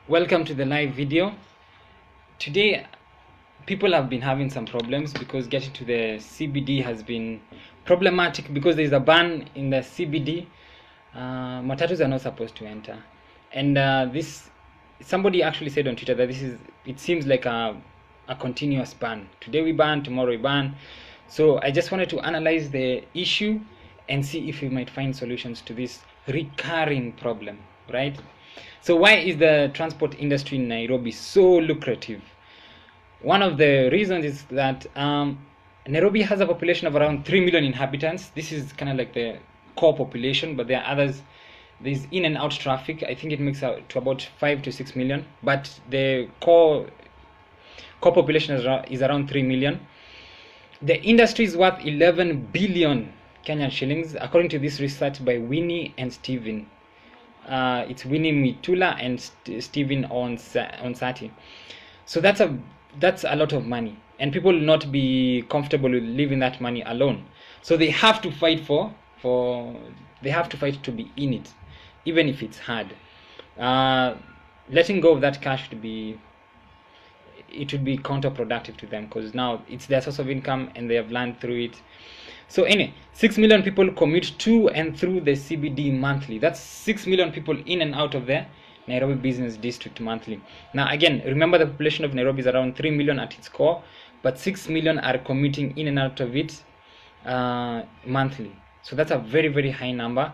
Welcome to the live video. Today people have been having some problems because getting to the CBD has been problematic because there is a ban in the CBD. Matatus are not supposed to enter, and this somebody actually said on Twitter that it seems like a continuous ban. Today we ban, tomorrow we ban. So I just wanted to analyze the issue and see if we might find solutions to this recurring problem, right? So why is the transport industry in Nairobi so lucrative? One of the reasons is that Nairobi has a population of around 3 million inhabitants. This is kind of like the core population, but there are others. There's in and out traffic. I think it makes out to about 5 to 6 million, but the core population is around 3 million. The industry is worth 11 billion Kenyan shillings, according to this research by Winnie and Steven. It's Winnie Mitula and Steven Onsati. So that's a lot of money, and people will not be comfortable with leaving that money alone. So they have to fight they have to fight to be in it, even if it's hard. Letting go of that cash would be counterproductive to them, because now it's their source of income and they have learned through it. So anyway, 6 million people commute to and through the CBD monthly. That's 6 million people in and out of the Nairobi Business District monthly. Now again, remember the population of Nairobi is around 3 million at its core, but 6 million are commuting in and out of it monthly. So that's a very, very high number.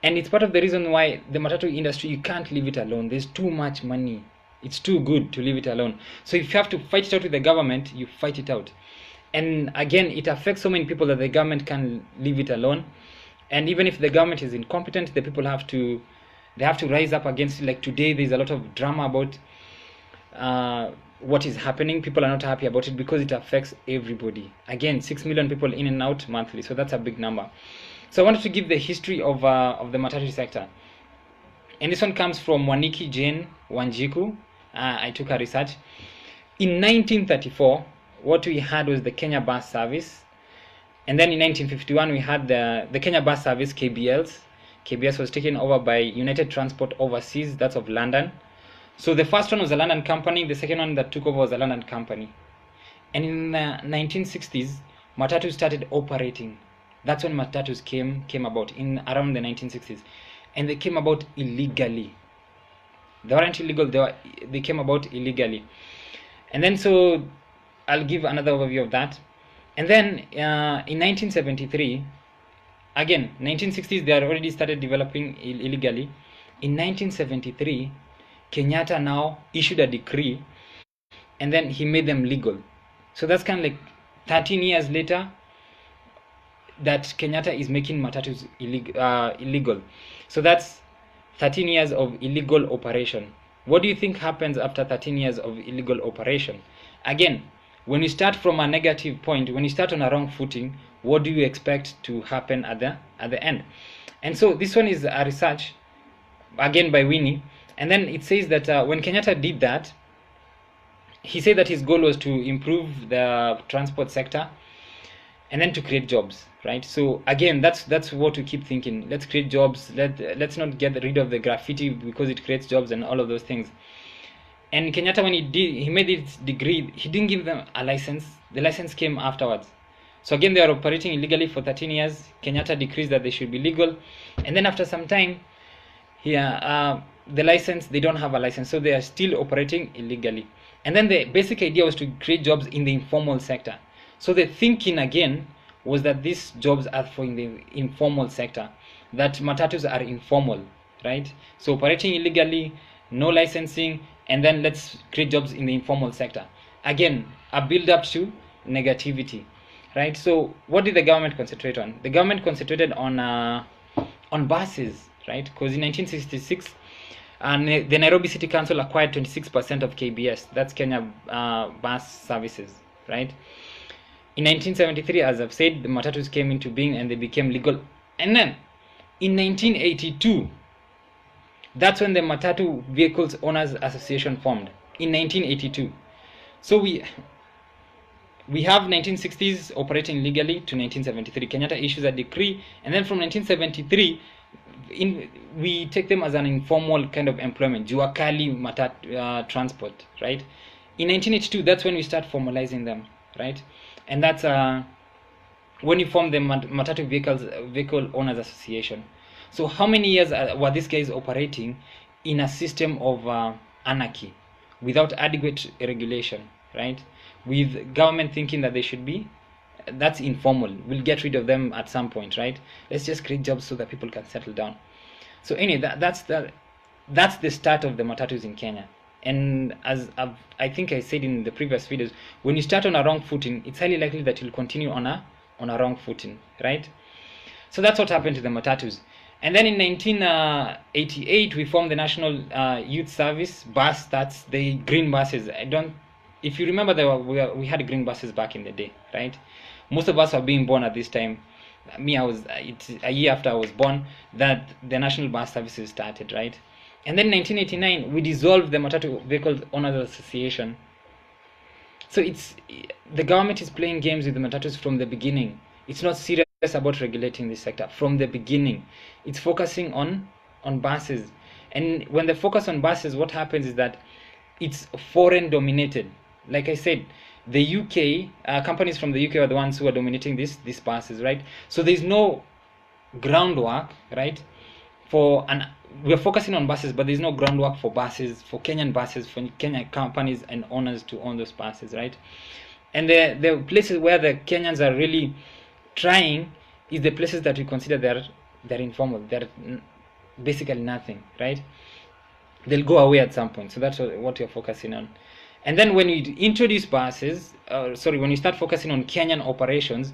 And it's part of the reason why the Matatu industry, you can't leave it alone. There's too much money. It's too good to leave it alone. So if you have to fight it out with the government, you fight it out. And again, it affects so many people that the government can't leave it alone. And even if the government is incompetent, the people have to rise up against it. Like today, there's a lot of drama about what is happening. People are not happy about it because it affects everybody. Again, 6 million people in and out monthly. So that's a big number. So I wanted to give the history of the Matatu sector. And this one comes from Waniki Jane Wanjiku. I took her research. In 1934, what we had was the Kenya bus service, and then in 1951 we had the Kenya bus service, KBLs. KBS was taken over by United Transport Overseas, that's of London. So the first one was a London company, the second one that took over was a London company. And in the 1960s, Matatu started operating. That's when Matatus came about, in around the 1960s. And they came about illegally. They weren't illegal, they came about illegally. And then so I'll give another overview of that. And then in 1973, again, 1960s, they had already started developing illegally. In 1973, Kenyatta now issued a decree, and then he made them legal. So that's kind of like 13 years later that Kenyatta is making Matatus illegal. So that's 13 years of illegal operation. What do you think happens after 13 years of illegal operation? Again, when you start from a negative point, when you start on a wrong footing, what do you expect to happen at the end? And so this one is a research, again by Winnie, and then it says that when Kenyatta did that, he said that his goal was to improve the transport sector and then to create jobs, right? So again, that's what we keep thinking. Let's create jobs. Let's not get rid of the graffiti because it creates jobs and all of those things. And Kenyatta, when he made his degree, he didn't give them a license. The license came afterwards. So again, they are operating illegally for 13 years. Kenyatta decrees that they should be legal. And then after some time, the license, they don't have a license. So they are still operating illegally. And then the basic idea was to create jobs in the informal sector. So the thinking again was that these jobs are for in the informal sector, that Matatus are informal, right? So operating illegally, no licensing, and then let's create jobs in the informal sector. Again, a build up to negativity, right? So what did the government concentrate on? The government concentrated on buses, right? Because in 1966, the Nairobi City Council acquired 26% of KBS, that's Kenya bus services, right? In 1973, as I've said, the Matatus came into being and they became legal. And then in 1982, that's when the Matatu Vehicles Owners Association formed, in 1982. So we have 1960s operating legally to 1973. Kenyatta issues a decree, and then from 1973, we take them as an informal kind of employment, jua kali transport, right? In 1982, that's when we start formalizing them, right? And that's when you form the Matatu Vehicle Owners Association. So how many years were these guys operating in a system of anarchy, without adequate regulation, right? With government thinking that they should be, that's informal. We'll get rid of them at some point, right? Let's just create jobs so that people can settle down. So anyway, that's the start of the matatus in Kenya. And as I think I said in the previous videos, when you start on a wrong footing, it's highly likely that you'll continue on a wrong footing, right? So that's what happened to the matatus. And then in 1988, we formed the National Youth Service bus. That's the green buses. If you remember, we had green buses back in the day, right? Most of us were being born at this time. Me, it's a year after I was born that the National Bus Services started, right? And then in 1989, we dissolved the Matatu Vehicle Owners Association. So the government is playing games with the matatus from the beginning. It's not serious about regulating this sector from the beginning. It's focusing on buses. And when they focus on buses, what happens is that it's foreign dominated. Like I said, the UK, companies from the UK are the ones who are dominating these buses, right? So there's no groundwork, right? We're focusing on buses, but there's no groundwork for buses, for Kenyan buses, for Kenyan companies and owners to own those buses, right? And the places where the Kenyans are really trying is the places that we consider they're informal. They're basically nothing, right? They'll go away at some point. So that's what you're focusing on. And then when you introduce buses, when you start focusing on Kenyan operations,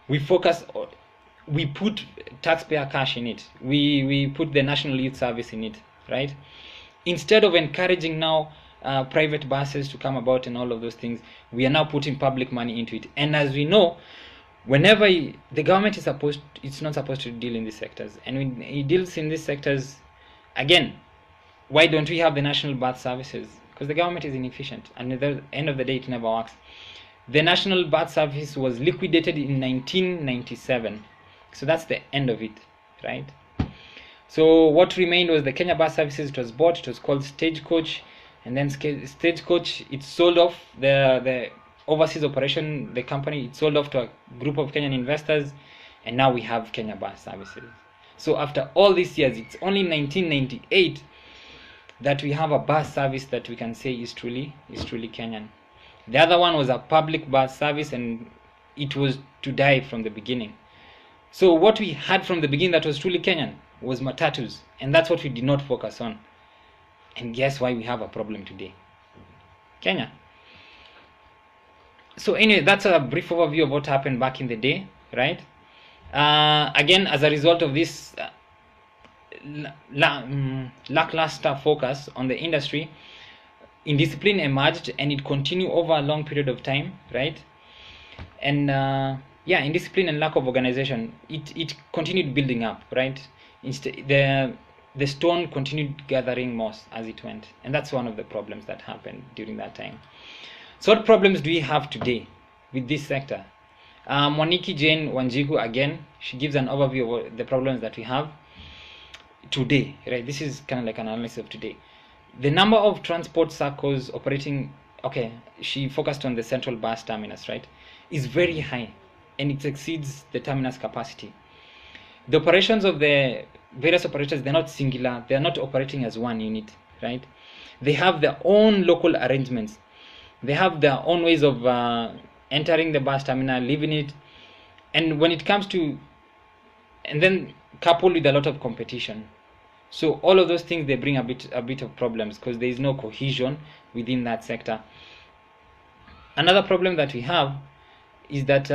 we put taxpayer cash in it. We put the National Youth Service in it, right? Instead of encouraging now private buses to come about and all of those things, we are now putting public money into it. And as we know, whenever the government it's not supposed to deal in these sectors. And when it deals in these sectors, again, why don't we have the National Bus Services? Because the government is inefficient, and at the end of the day, it never works. The National Bus Service was liquidated in 1997. So that's the end of it, right? So what remained was the Kenya Bus Services. It was bought. It was called Stagecoach, and then Stagecoach, it sold off the overseas operation, the company. It sold off to a group of Kenyan investors, and now we have Kenya Bus Services. So after all these years, it's only 1998 that we have a bus service that we can say is truly Kenyan. The other one was a public bus service, and it was to die from the beginning. So what we had from the beginning that was truly Kenyan was matatus, and that's what we did not focus on. And guess why we have a problem today? Kenya. So anyway, that's a brief overview of what happened back in the day, right? Again, as a result of this lackluster focus on the industry, indiscipline emerged, and it continued over a long period of time, right? And indiscipline and lack of organization, it continued building up, right? The stone continued gathering moss as it went, and that's one of the problems that happened during that time. So what problems do we have today with this sector? Moniki Jane Wanjiku, again, she gives an overview of the problems that we have today, right? This is kind of like an analysis of today. The number of transport circles operating, she focused on the central bus terminus, right, is very high, and it exceeds the terminus capacity. The operations of the various operators, they're not singular, they're not operating as one unit, right? They have their own local arrangements. They have their own ways of entering the bus terminal, leaving it, and when it comes to, and then coupled with a lot of competition. So all of those things, they bring a bit of problems because there is no cohesion within that sector. Another problem that we have is that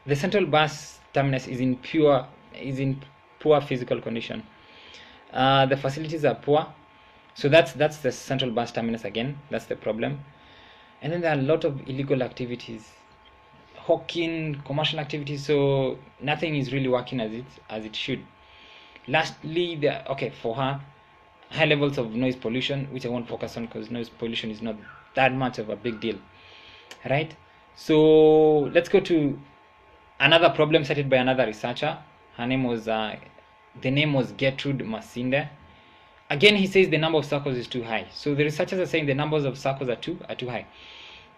the central bus terminus is in poor physical condition. The facilities are poor, so that's the central bus terminus again. That's the problem. And then there are a lot of illegal activities, hawking, commercial activities. So nothing is really working as it should. Lastly, for her, high levels of noise pollution, which I won't focus on because noise pollution is not that much of a big deal, right? So let's go to another problem cited by another researcher. Her name was the name was Gertrude Masinde. Again, he says the number of circles is too high. So the researchers are saying the numbers of circles are too high.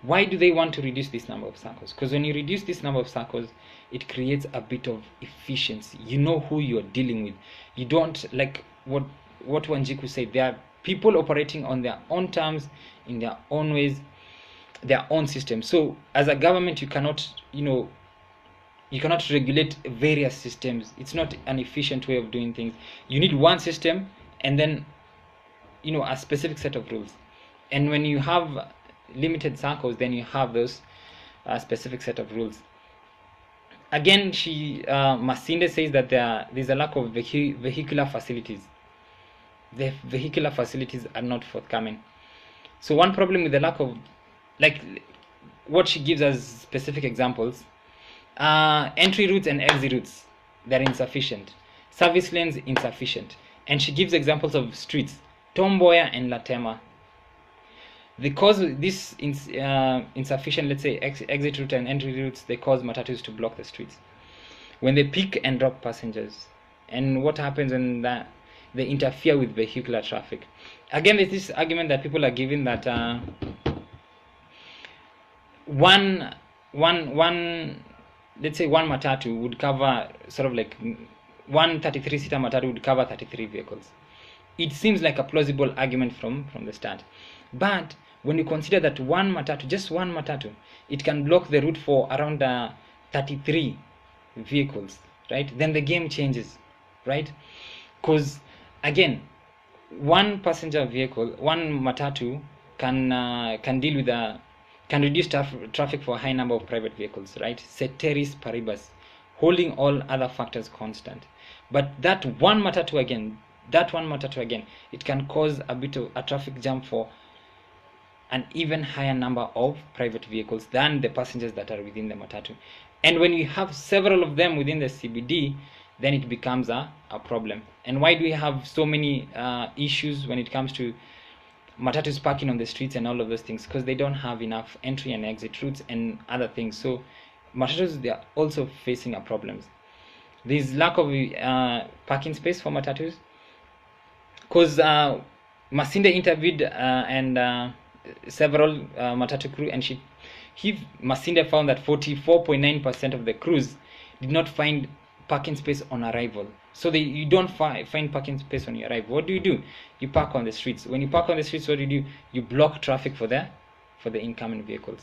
Why do they want to reduce this number of circles? Because when you reduce this number of circles, it creates a bit of efficiency. You know who you're dealing with. You don't, like what Wanjiku said, there are people operating on their own terms, in their own ways, their own system. So as a government, you cannot regulate various systems. It's not an efficient way of doing things. You need one system and then a specific set of rules. And when you have limited circles, then you have those specific set of rules. Again, Masinde says that there's a lack of vehicular facilities. The vehicular facilities are not forthcoming. So one problem with the lack of, like what she gives as specific examples, entry routes and exit routes, they're insufficient. Service lanes, insufficient. And she gives examples of streets, Tom Mboya and Latema. Because this insufficient, let's say, exit route and entry routes, they cause matatus to block the streets when they pick and drop passengers. And what happens when they interfere with vehicular traffic? Again, there's this argument that people are giving that one let's say one matatu would cover, sort of like one 33-seater matatu would cover 33 vehicles. It seems like a plausible argument from the start. But when you consider that one matatu, just one matatu, it can block the route for around 33 vehicles, right? Then the game changes, right? Because again, one passenger vehicle, one matatu can deal with can reduce traffic for a high number of private vehicles, right? Ceteris paribus, holding all other factors constant. But that one matatu again, it can cause a bit of a traffic jam for an even higher number of private vehicles than the passengers that are within the matatu. And when you have several of them within the CBD, then it becomes a problem. And why do we have so many issues when it comes to matatus parking on the streets and all of those things? Because they don't have enough entry and exit routes and other things. So matatus, they are also facing a problems. There's lack of parking space for matatus, because Masinde interviewed and several matatu crew, and Masinde found that 44.9% of the crews did not find parking space on arrival. So you don't find parking space on your arrival. What do? You park on the streets. When you park on the streets, what do? You block traffic for the incoming vehicles.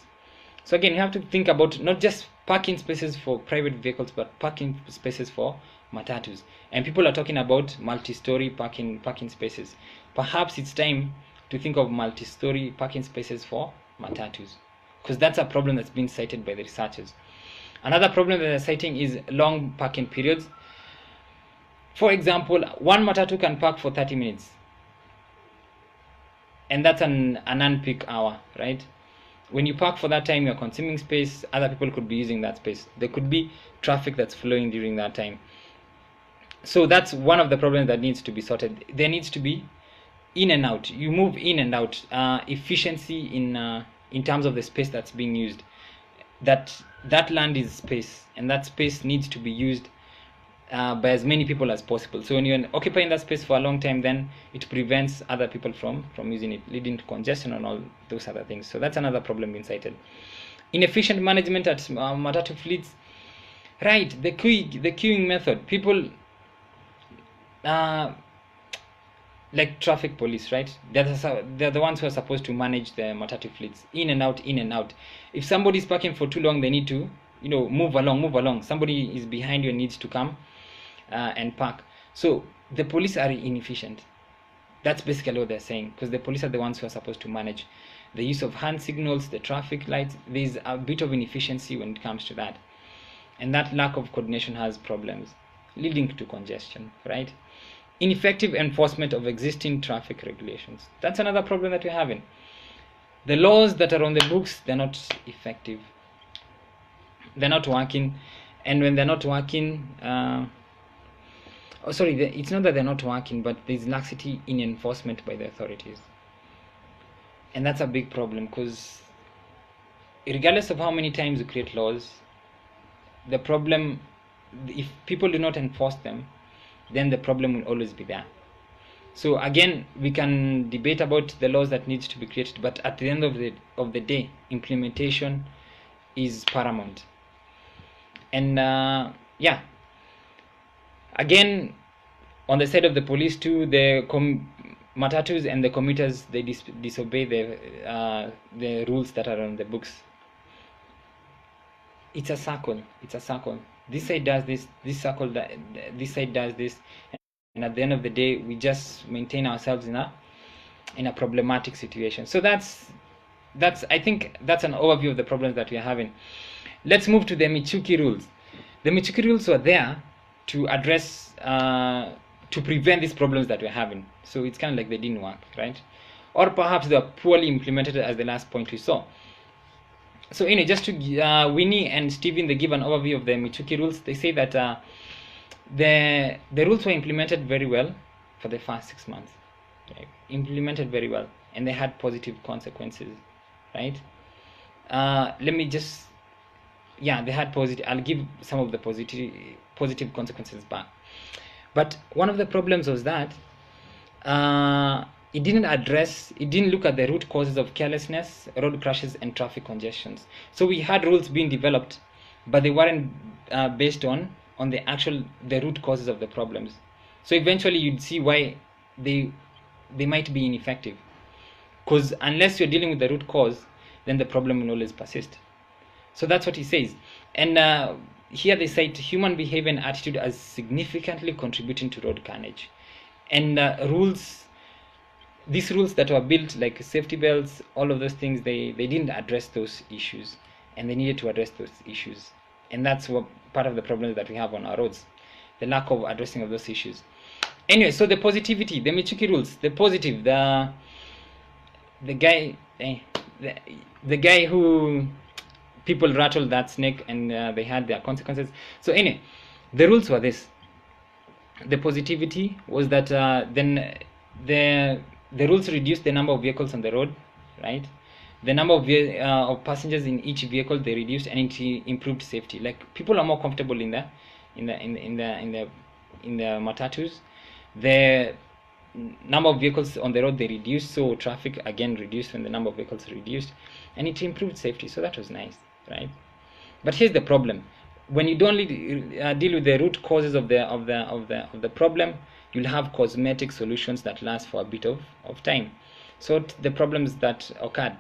So again, you have to think about not just parking spaces for private vehicles, but parking spaces for matatus. And people are talking about multi-story parking spaces. Perhaps it's time to think of multi-story parking spaces for matatus, because that's a problem that's been cited by the researchers. Another problem that they're citing is long parking periods. For example, one matatu can park for 30 minutes, and that's an unpeak hour, right? When you park for that time, you're consuming space. Other people could be using that space. There could be traffic that's flowing during that time. So that's one of the problems that needs to be sorted. There needs to be in and out. You move in and out. Efficiency in terms of the space that's being used. That land is space, and that space needs to be used by as many people as possible. So when you're occupying that space for a long time, then it prevents other people from using it, leading to congestion and all those other things. So that's another problem being cited. Inefficient management at matatu fleets. Right, the queuing method. People like traffic police, right? They're the ones who are supposed to manage the matatu fleets, in and out, in and out. If somebody's parking for too long, they need to move along. Somebody is behind you and needs to come and park. So the police are inefficient. That's basically what they're saying, because the police are the ones who are supposed to manage the use of hand signals, the traffic lights. There's a bit of inefficiency when it comes to that, and that lack of coordination has problems leading to congestion, right? Ineffective enforcement of existing traffic regulations. That's another problem that we're having. The laws that are on the books, they're not effective. They're not working. And when they're not working, it's not that they're not working, but there's laxity in enforcement by the authorities. And that's a big problem, because regardless of how many times you create laws, the problem, if people do not enforce them, then the problem will always be there. So again, we can debate about the laws that need to be created, but at the end of the day, implementation is paramount. And yeah, again, on the side of the police too, the matatus and the commuters, they disobey the rules that are on the books. It's a circle. This side does this, this side does this, and at the end of the day, we just maintain ourselves in a problematic situation. So I think that's an overview of the problems that we are having. Let's move to the Michuki rules. The Michuki rules were there to address, to prevent these problems that we're having. So it's kind of like they didn't work, right? Or perhaps they were poorly implemented, as the last point we saw. So anyway, just to Winnie and Steven, they give an overview of the Michuki rules. They say that the rules were implemented very well for the first 6 months, right? Implemented very well, and they had positive consequences, right? Let me just, yeah, they had positive. I'll give some of the positive consequences back. But one of the problems was that it didn't look at the root causes of carelessness, road crashes, and traffic congestions. So we had rules being developed, but they weren't based on the root causes of the problems. So eventually you'd see why they might be ineffective, because unless you're dealing with the root cause, then the problem will always persist. So that's what he says. And here they cite human behavior and attitude as significantly contributing to road carnage. And these rules that were built, like safety belts, all of those things, they didn't address those issues, and they needed to address those issues. And that's what part of the problem that we have on our roads, the lack of addressing of those issues. Anyway, so the positivity, the Michuki rules, the positive, the guy who people rattled that snake, and they had their consequences. So anyway, the rules were this. The positivity was that then the rules reduced the number of vehicles on the road, right? The number of passengers in each vehicle, they reduced, and it improved safety. Like, people are more comfortable in the matatus. The number of vehicles on the road, they reduced, so traffic again reduced when the number of vehicles reduced, and it improved safety. So that was nice, right? But here's the problem: when you don't deal with the root causes of the problem, you'll have cosmetic solutions that last for a bit of time. So the problems that occurred: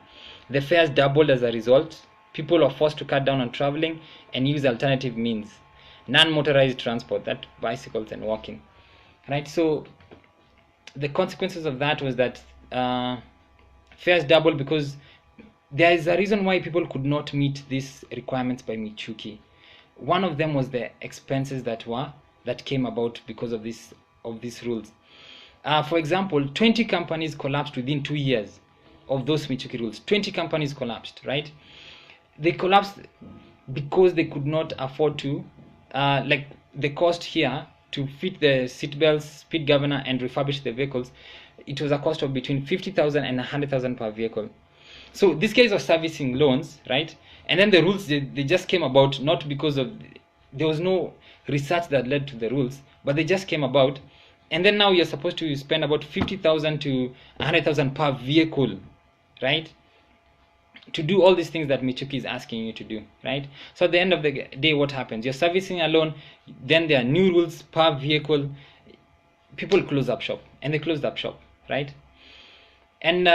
the fares doubled as a result. People are forced to cut down on traveling and use alternative means, non-motorized transport, that bicycles and walking, right? So the consequences of that was that fares doubled because there is a reason why people could not meet these requirements by Michuki. One of them was the expenses that came about because of these rules. For example, 20 companies collapsed within 2 years of those Michuki rules. 20 companies collapsed, right? They collapsed because they could not afford to, like the cost here to fit the seatbelts, speed governor, and refurbish the vehicles. It was a cost of between 50,000 and 100,000 per vehicle. So these guys are servicing loans, right? And then the rules, they just came about not because of, there was no research that led to the rules, but they just came about. And then now you're supposed to spend about 50,000 to 100,000 per vehicle, right? To do all these things that Michuki is asking you to do, right? So at the end of the day, what happens? You're servicing a loan, then there are new rules per vehicle. People close up shop, and they closed up shop, right? And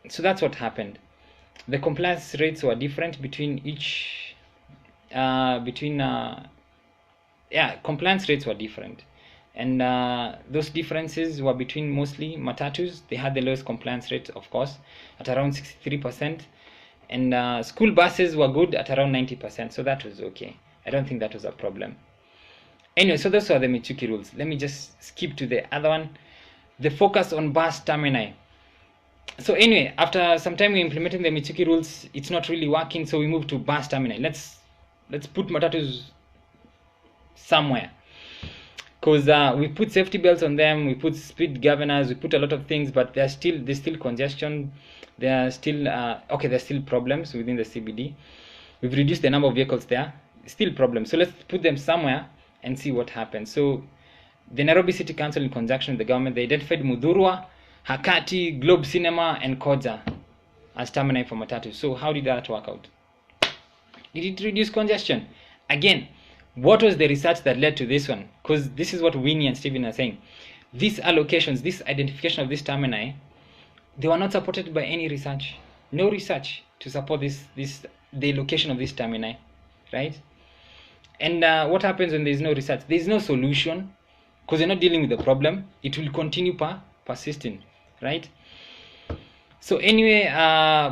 so that's what happened. The compliance rates were different between each, compliance rates were different. And those differences were between mostly matatus. They had the lowest compliance rate, of course, at around 63%. And school buses were good at around 90%. So that was okay. I don't think that was a problem. Anyway, so those were the Michuki rules. Let me just skip to the other one. The focus on bus termini. So anyway, after some time we implementing the Michuki rules, it's not really working. So we move to bus termini. Let's put matatus somewhere. Because we put safety belts on them, we put speed governors, we put a lot of things, but there's still congestion. There's still there's still problems within the CBD. We've reduced the number of vehicles there. Still problems. So let's put them somewhere and see what happens. So the Nairobi City Council, in conjunction with the government, they identified Mudhurwa, Hakati, Globe Cinema, and Koja as termini for Matatu. So how did that work out? Did it reduce congestion? Again, what was the research that led to this one? Because this is what Winnie and Stephen are saying. These allocations, this identification of these termini, they were not supported by any research. No research to support the location of this termini, right? And what happens when there is no research? There is no solution, because you're not dealing with the problem. It will continue persisting, right? So anyway,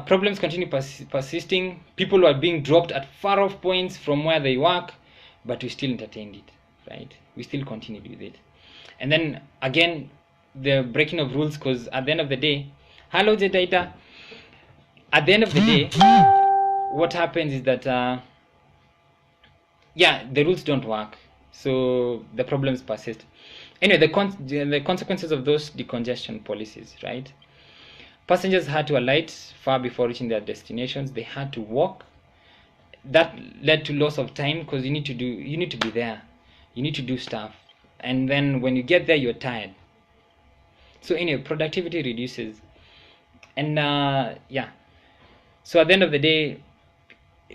problems continue persisting. People are being dropped at far off points from where they work, but we still entertained it, right? We still continued with it. And then again, the breaking of rules, because at the end of the day, hello Zedaita, at the end of the day, what happens is that the rules don't work, so the problems persist. Anyway, the consequences of those decongestion policies, right? Passengers had to alight far before reaching their destinations. They had to walk. That led to loss of time, because you need to be there, you need to do stuff, and then when you get there, you're tired. So anyway, productivity reduces, and so at the end of the day,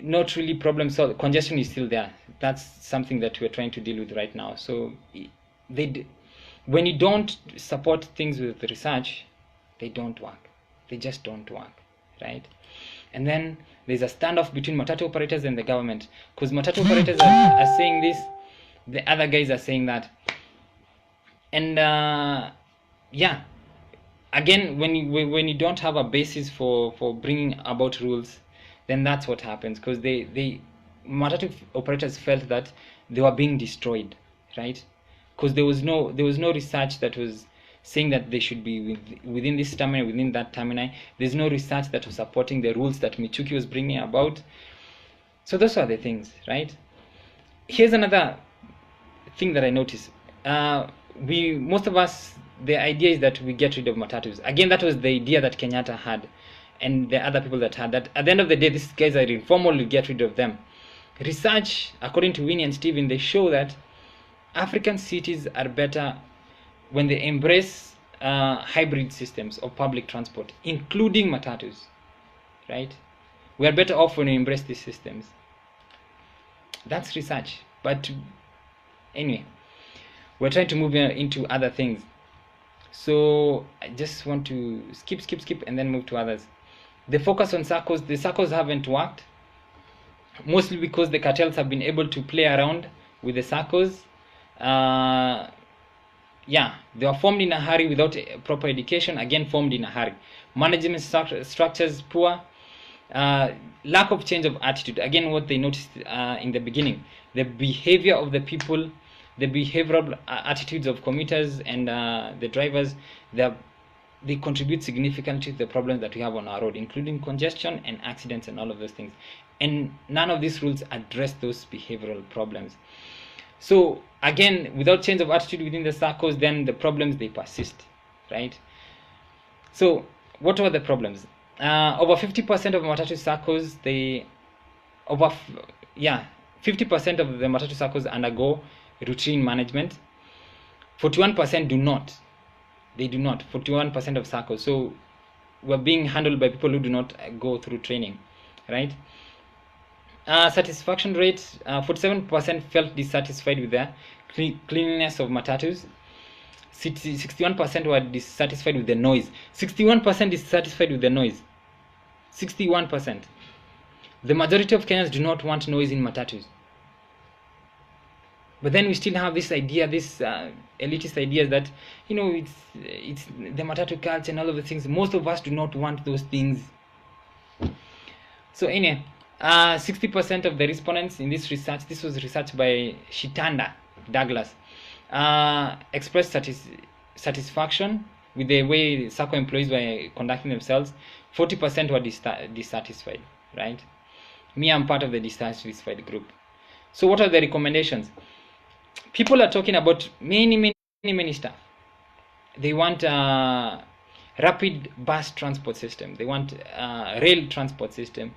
not really problem solved. Congestion is still there. That's something that we're trying to deal with right now. So when you don't support things with research, they don't work. They just don't work, right? And then there's a standoff between Matatu operators and the government, because Matatu operators are saying this, the other guys are saying that. And again, when you don't have a basis for bringing about rules, then that's what happens, because Matatu operators felt that they were being destroyed, right? Because there was no research that was saying that they should be within this terminal, within that termini. There's no research that was supporting the rules that Michuki was bringing about. So those are the things, right? Here's another thing that I noticed. Most of us, the idea is that we get rid of matatus. Again, that was the idea that Kenyatta had, and the other people that had that. At the end of the day, these guys are informal, we get rid of them. Research, according to Winnie and Steven, they show that African cities are better when they embrace hybrid systems of public transport, including matatus, right? We are better off when we embrace these systems. That's research. But anyway, we're trying to move into other things. So I just want to skip, and then move to others. The focus on circles, the circles haven't worked, mostly because the cartels have been able to play around with the circles. They were formed in a hurry without proper education, again formed in a hurry. Management structures poor, lack of change of attitude. Again, what they noticed in the beginning, the behavior of the people, the behavioral attitudes of commuters and the drivers, they contribute significantly to the problems that we have on our road, including congestion and accidents and all of those things. And none of these rules address those behavioral problems. So again, without change of attitude within the circles, then the problems, they persist, right? So what are the problems? Over 50% of Matatu circles, 50% of the Matatu circles undergo routine management. 41% do not. They do not. 41% of circles. So we're being handled by people who do not go through training, right? Satisfaction rate, 47% felt dissatisfied with the cleanliness of matatus. 61% were dissatisfied with the noise. 61% dissatisfied with the noise. 61%. The majority of Kenyans do not want noise in matatus. But then we still have this idea, this elitist ideas that, it's the matatu culture and all of the things. Most of us do not want those things. So anyway, 60% of the respondents in this research, this was research by Shitanda Douglas, expressed satisfaction with the way SACCO employees were conducting themselves. 40% were dissatisfied, right? Me, I'm part of the dissatisfied group. So what are the recommendations? People are talking about many stuff. They want rapid bus transport system. They want rail transport system.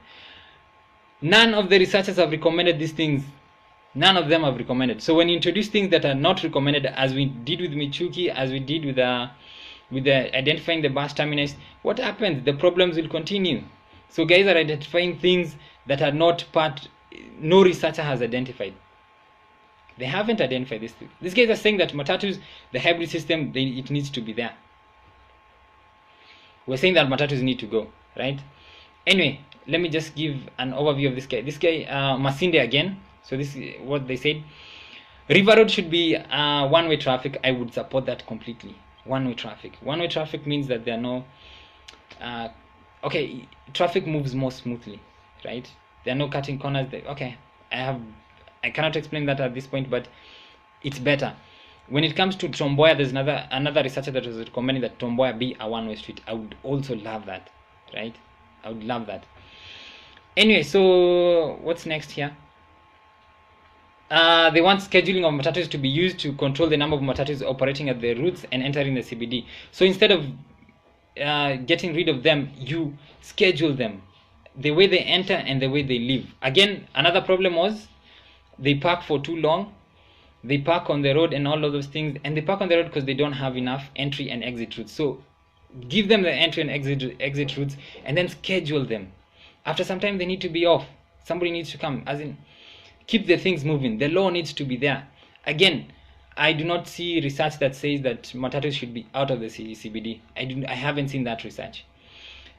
None of the researchers have recommended these things. None of them have recommended. So when you introduce things that are not recommended, as we did with Michuki, as we did with the identifying the bus terminus, what happens? The problems will continue. So guys are identifying things that are not part, no researcher has identified. They haven't identified this thing. These guys are saying that matatus, the hybrid system, it needs to be there. We're saying that matatus need to go, right? Anyway, let me just give an overview of this guy. This guy, Masinde again. So this is what they said. River Road should be one-way traffic. I would support that completely. One-way traffic. One-way traffic means that there are no... okay, traffic moves more smoothly, right? There are no cutting corners. Okay, I cannot explain that at this point, but it's better. When it comes to Tom Mboya, there's another researcher that was recommending that Tom Mboya be a one-way street. I would also love that, right? I would love that. Anyway, so what's next here? They want scheduling of matatus to be used to control the number of matatus operating at the routes and entering the CBD. So instead of getting rid of them, you schedule them, the way they enter and the way they leave. Again, another problem was they park for too long. They park on the road and all of those things, and they park on the road because they don't have enough entry and exit routes. So give them the entry and exit routes and then schedule them. After some time they need to be off. Somebody needs to come, as in keep the things moving. The law needs to be there. Again, I do not see research that says that matatus should be out of the CBD. I haven't seen that research.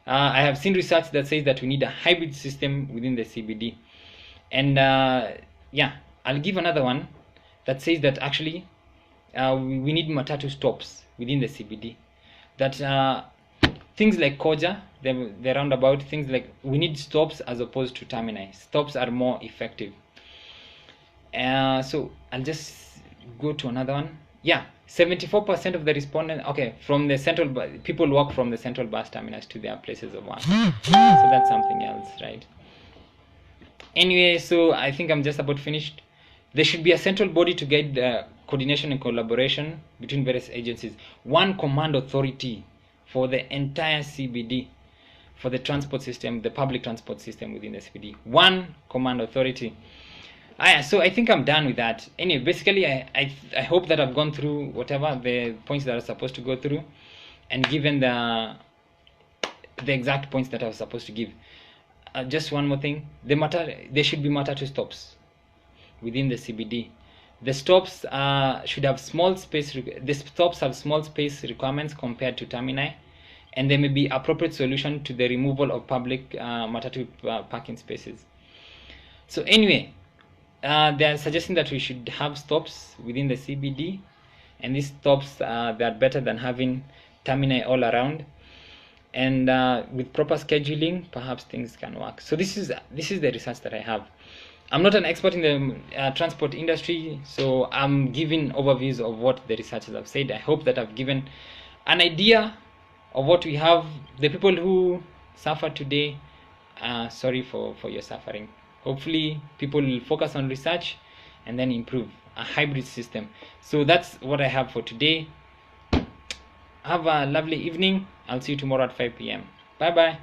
I have seen research that says that we need a hybrid system within the CBD. And yeah, I'll give another one that says that actually we need matatu stops within the CBD. That things like Koja, the roundabout, things like, we need stops as opposed to termini. Stops are more effective. So I'll just go to another one. Yeah, 74% of the respondents, okay, from the central, people walk from the central bus terminus to their places of work. So that's something else, right? Anyway, so I think I'm just about finished. There should be a central body to guide the coordination and collaboration between various agencies. One command authority for the entire CBD, for the transport system, the public transport system within the CBD. One command authority. So I think I'm done with that. Anyway, basically, I hope that I've gone through whatever the points that I was supposed to go through, and given the exact points that I was supposed to give. Just one more thing: there should be matatu stops within the CBD. The stops should have small space. The stops have small space requirements compared to termini, and there may be appropriate solution to the removal of public matatu parking spaces. So anyway. They are suggesting that we should have stops within the CBD, and these stops they are better than having termini all around. And with proper scheduling, perhaps things can work. So this is the research that I have. I'm not an expert in the transport industry, so I'm giving overviews of what the researchers have said. I hope that I've given an idea of what we have. The people who suffered today, sorry for your suffering. Hopefully people will focus on research and then improve a hybrid system. So that's what I have for today. Have a lovely evening. I'll see you tomorrow at 5 p.m. Bye bye.